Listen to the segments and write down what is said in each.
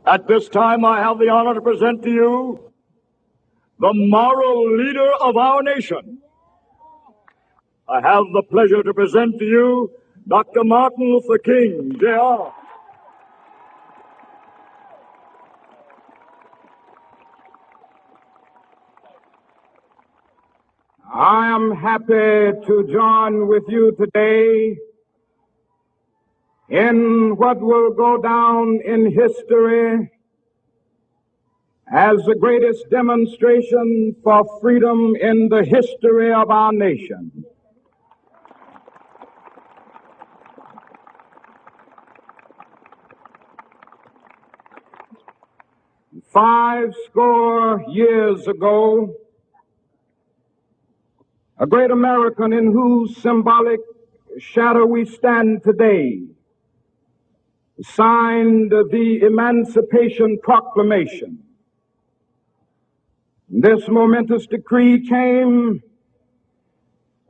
At this time, I have the honor to present to you the moral leader of our nation. I have the pleasure to present to you Dr. Martin Luther King, Jr. I am happy to join with you today in what will go down in history as the greatest demonstration for freedom in the history of our nation. Five score years ago, a great American in whose symbolic shadow we stand today signed the Emancipation Proclamation. This momentous decree came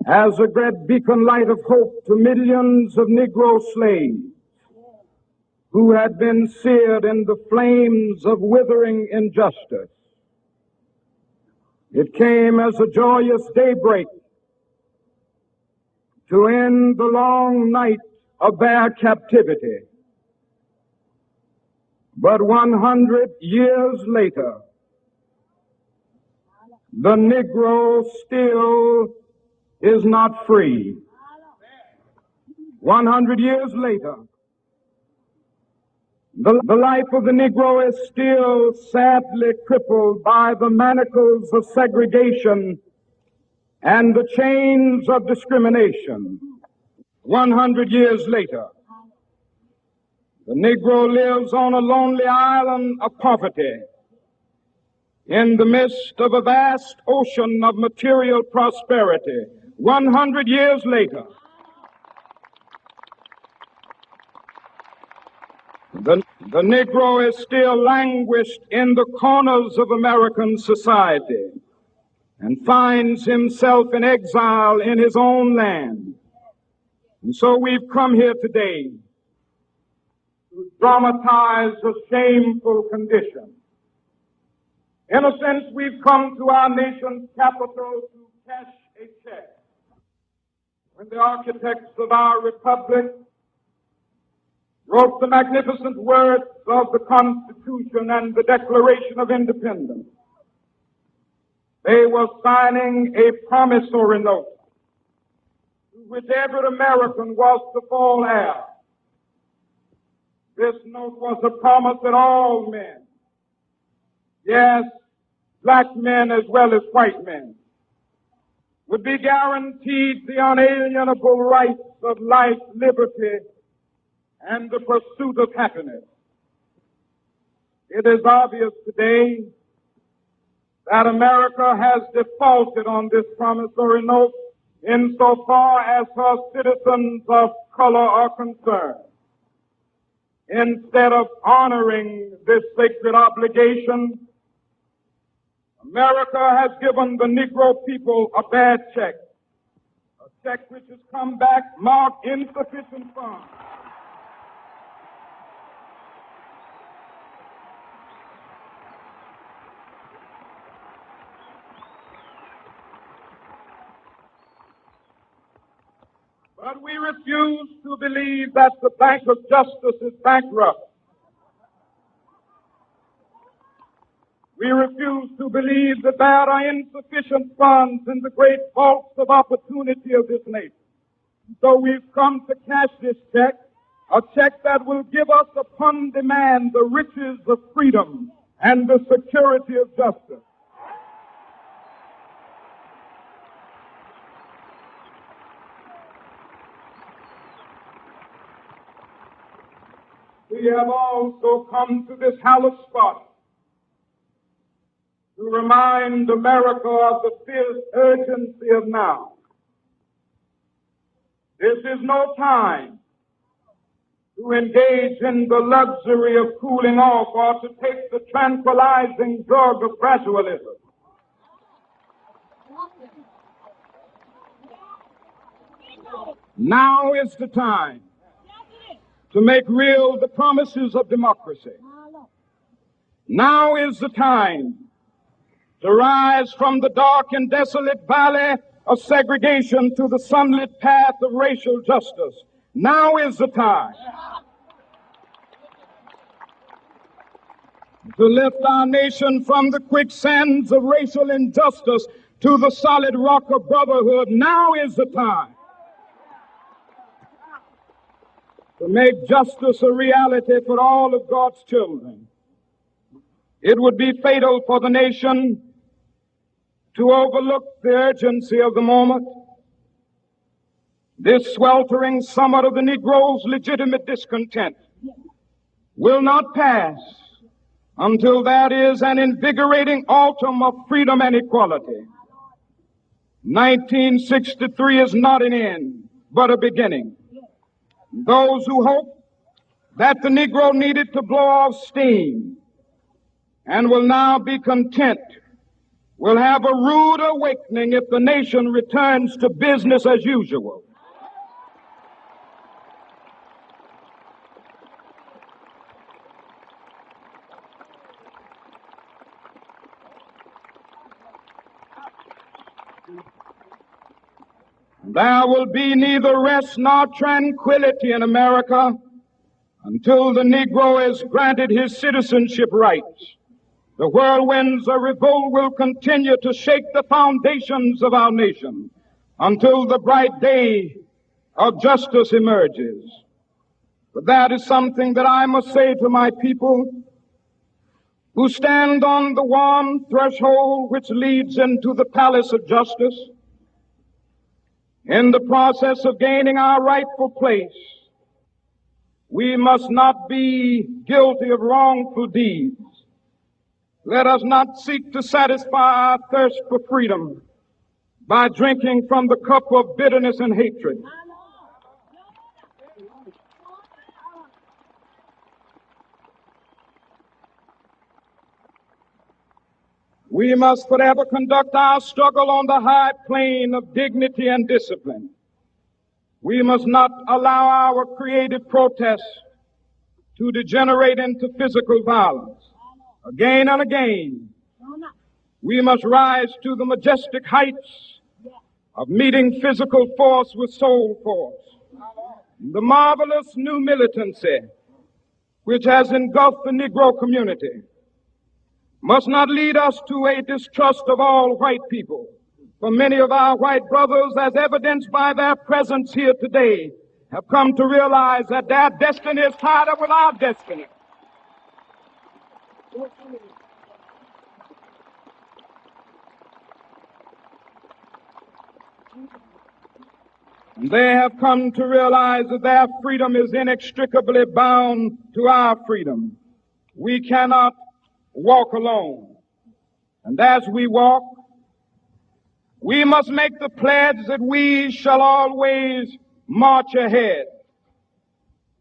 as a great beacon light of hope to millions of Negro slaves who had been seared in the flames of withering injustice. It came as a joyous daybreak to end the long night of their captivity. But 100 years later, the Negro still is not free. 100 years later, the life of the Negro is still sadly crippled by the manacles of segregation and the chains of discrimination. 100 years later, the Negro lives on a lonely island of poverty in the midst of a vast ocean of material prosperity. 100 years later, the Negro is still languished in the corners of American society and finds himself in exile in his own land. And so we've come here today to dramatize a shameful condition. In a sense, we've come to our nation's capital to cash a check. When the architects of our republic wrote the magnificent words of the Constitution and the Declaration of Independence, they were signing a promissory note to which every American was to fall heir. This note was a promise that all men, yes, black men as well as white men, would be guaranteed the unalienable rights of life, liberty, and the pursuit of happiness. It is obvious today that America has defaulted on this promissory note insofar as her citizens of color are concerned. Instead of honoring this sacred obligation, America has given the Negro people a bad check, a check which has come back marked insufficient funds. But we refuse to believe that the Bank of Justice is bankrupt. We refuse to believe that there are insufficient funds in the great vaults of opportunity of this nation. So we've come to cash this check, a check that will give us upon demand the riches of freedom and the security of justice. We have also come to this hallowed spot to remind America of the fierce urgency of now. This is no time to engage in the luxury of cooling off or to take the tranquilizing drug of gradualism. Now is the time to make real the promises of democracy. Now is the time to rise from the dark and desolate valley of segregation to the sunlit path of racial justice. Now is the time to lift our nation from the quicksands of racial injustice to the solid rock of brotherhood. Now is the time to make justice a reality for all of God's children. It would be fatal for the nation to overlook the urgency of the moment. This sweltering summit of the Negro's legitimate discontent will not pass until there is an invigorating autumn of freedom and equality. 1963 is not an end, but a beginning. Those who hope that the Negro needed to blow off steam and will now be content will have a rude awakening if the nation returns to business as usual. There will be neither rest nor tranquility in America until the Negro is granted his citizenship rights. The whirlwinds of revolt will continue to shake the foundations of our nation until the bright day of justice emerges. But that is something that I must say to my people who stand on the warm threshold which leads into the palace of justice. In the process of gaining our rightful place, we must not be guilty of wrongful deeds. Let us not seek to satisfy our thirst for freedom by drinking from the cup of bitterness and hatred. We must forever conduct our struggle on the high plane of dignity and discipline. We must not allow our creative protests to degenerate into physical violence. Again and again, we must rise to the majestic heights of meeting physical force with soul force. The marvelous new militancy which has engulfed the Negro community must not lead us to a distrust of all white people. For many of our white brothers, as evidenced by their presence here today, have come to realize that their destiny is tied up with our destiny. They have come to realize that their freedom is inextricably bound to our freedom. We cannot walk alone. And as we walk, we must make the pledge that we shall always march ahead.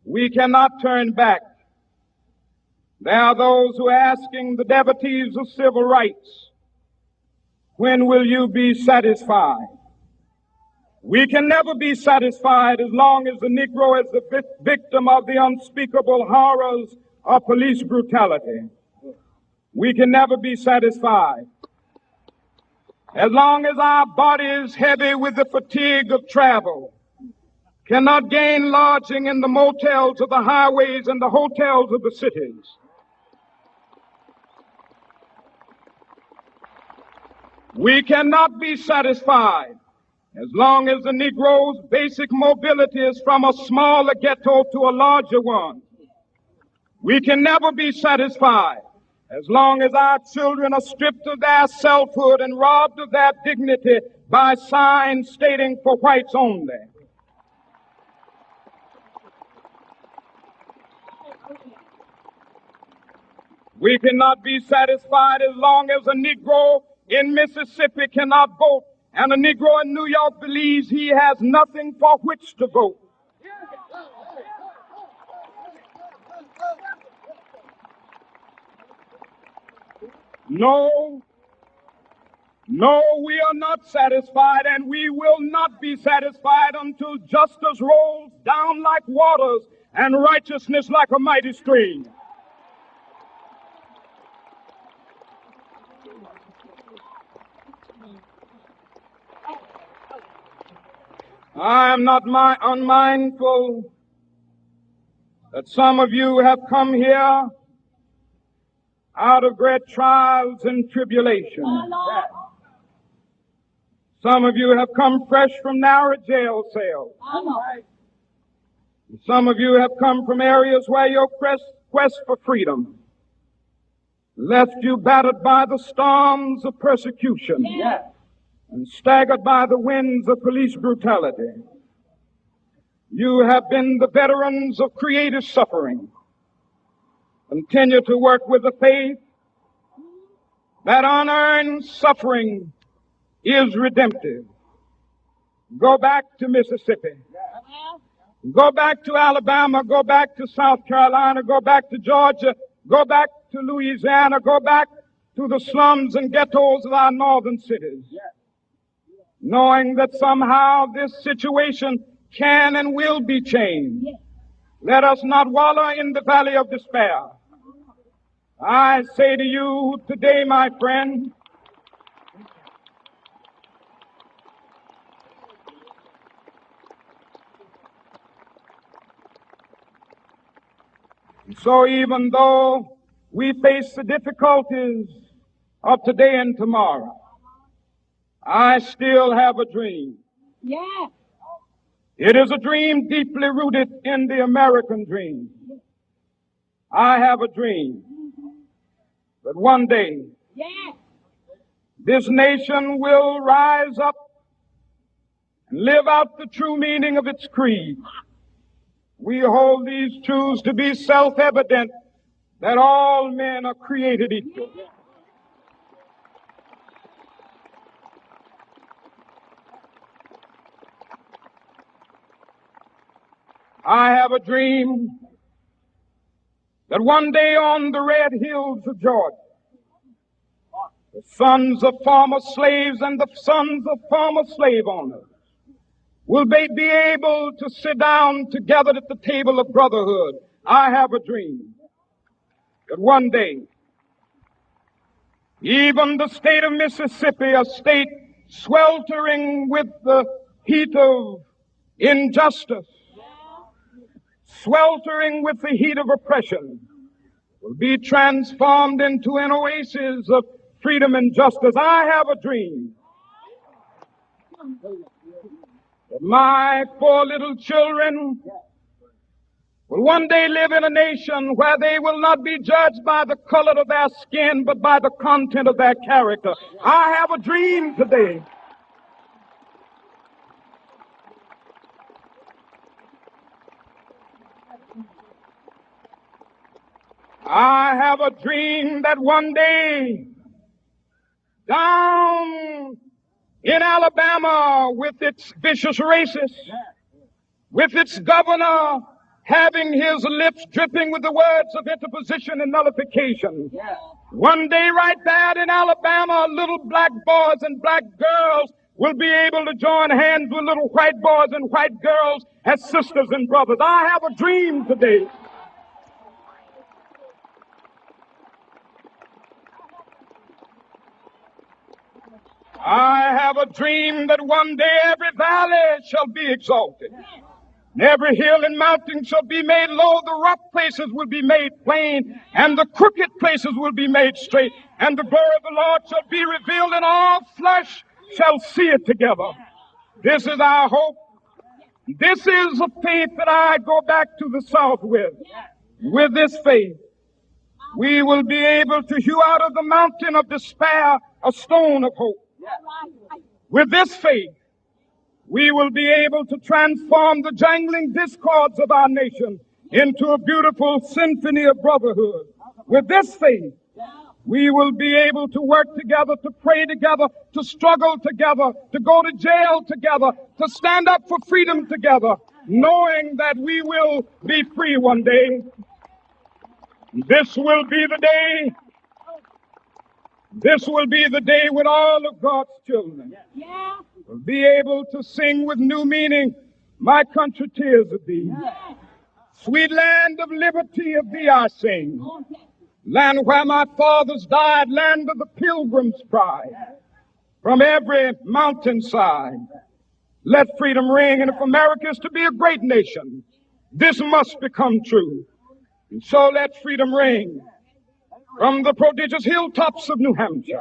We cannot turn back. There are those who are asking the devotees of civil rights, when will you be satisfied? We can never be satisfied as long as the Negro is the victim of the unspeakable horrors of police brutality. We can never be satisfied as long as our bodies, heavy with the fatigue of travel, cannot gain lodging in the motels of the highways and the hotels of the cities. We cannot be satisfied as long as the Negro's basic mobility is from a smaller ghetto to a larger one. We can never be satisfied as long as our children are stripped of their selfhood and robbed of their dignity by signs stating for whites only. We cannot be satisfied as long as a Negro in Mississippi cannot vote and a Negro in New York believes he has nothing for which to vote. No, we are not satisfied, and we will not be satisfied until justice rolls down like waters and righteousness like a mighty stream. I am not unmindful that some of you have come here out of great trials and tribulations. Some of you have come fresh from narrow jail cells. Some of you have come from areas where your quest for freedom left you battered by the storms of persecution and staggered by the winds of police brutality. You have been the veterans of creative suffering. Continue to work with the faith that unearned suffering is redemptive. Go back to Mississippi. Go back to Alabama. Go back to South Carolina. Go back to Georgia. Go back to Louisiana. Go back to the slums and ghettos of our northern cities. Knowing that somehow this situation can and will be changed. Let us not wallow in the valley of despair. I say to you today, my friend, so even though we face the difficulties of today and tomorrow, I still have a dream. It is a dream deeply rooted in the American dream. I have a dream that one day this nation will rise up and live out the true meaning of its creed. We hold these truths to be self-evident, that all men are created equal. I have a dream that one day on the red hills of Georgia, the sons of former slaves and the sons of former slave owners will be able to sit down together at the table of brotherhood. I have a dream that one day, even the state of Mississippi, a state sweltering with the heat of injustice, sweltering with the heat of oppression, will be transformed into an oasis of freedom and justice. I have a dream that my 4 little children will one day live in a nation where they will not be judged by the color of their skin, but by the content of their character. I have a dream today I have a dream that one day down in Alabama, with its vicious racists, with its governor having his lips dripping with the words of interposition and nullification, one day right there in Alabama, little black boys and black girls will be able to join hands with little white boys and white girls as sisters and brothers. I have a dream today I have a dream that one day every valley shall be exalted, and every hill and mountain shall be made low, the rough places will be made plain, and the crooked places will be made straight, and the glory of the Lord shall be revealed, and all flesh shall see it together. This is our hope. This is a faith that I go back to the South with. With this faith, we will be able to hew out of the mountain of despair a stone of hope. With this faith, we will be able to transform the jangling discords of our nation into a beautiful symphony of brotherhood. With this faith, we will be able to work together, to pray together, to struggle together, to go to jail together, to stand up for freedom together, knowing that we will be free one day. This will be the day. This will be the day when all of God's children will be able to sing with new meaning, my country, tears of thee. Sweet land of liberty, of thee I sing. Land where my fathers died, land of the pilgrim's pride. From every mountainside, Let freedom ring. And if America is to be a great nation, this must become true. And so let freedom ring from the prodigious hilltops of New Hampshire.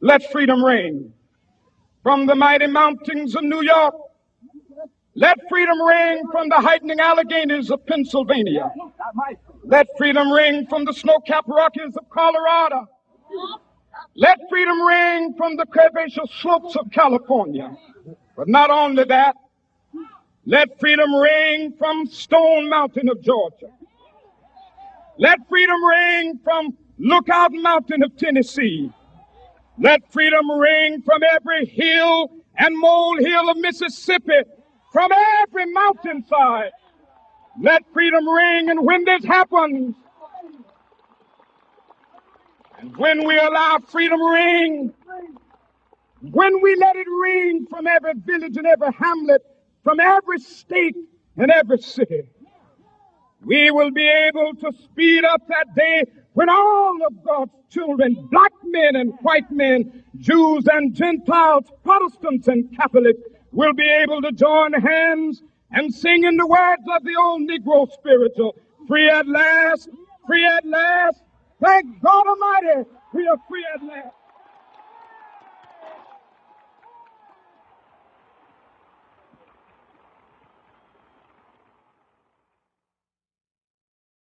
Let freedom ring from the mighty mountains of New York. Let freedom ring from the heightening Alleghenies of Pennsylvania. Let freedom ring from the snow-capped Rockies of Colorado. Let freedom ring from the curvaceous slopes of California. But not only that, let freedom ring from Stone Mountain of Georgia. Let freedom ring from Lookout Mountain of Tennessee. Let freedom ring from every hill and molehill of Mississippi, from every mountainside. Let freedom ring, and when this happens, and when we allow freedom ring, when we let it ring from every village and every hamlet, from every state and every city, we will be able to speed up that day when all of God's children, black men and white men, Jews and Gentiles, Protestants and Catholics, will be able to join hands and sing in the words of the old Negro spiritual, free at last, thank God Almighty,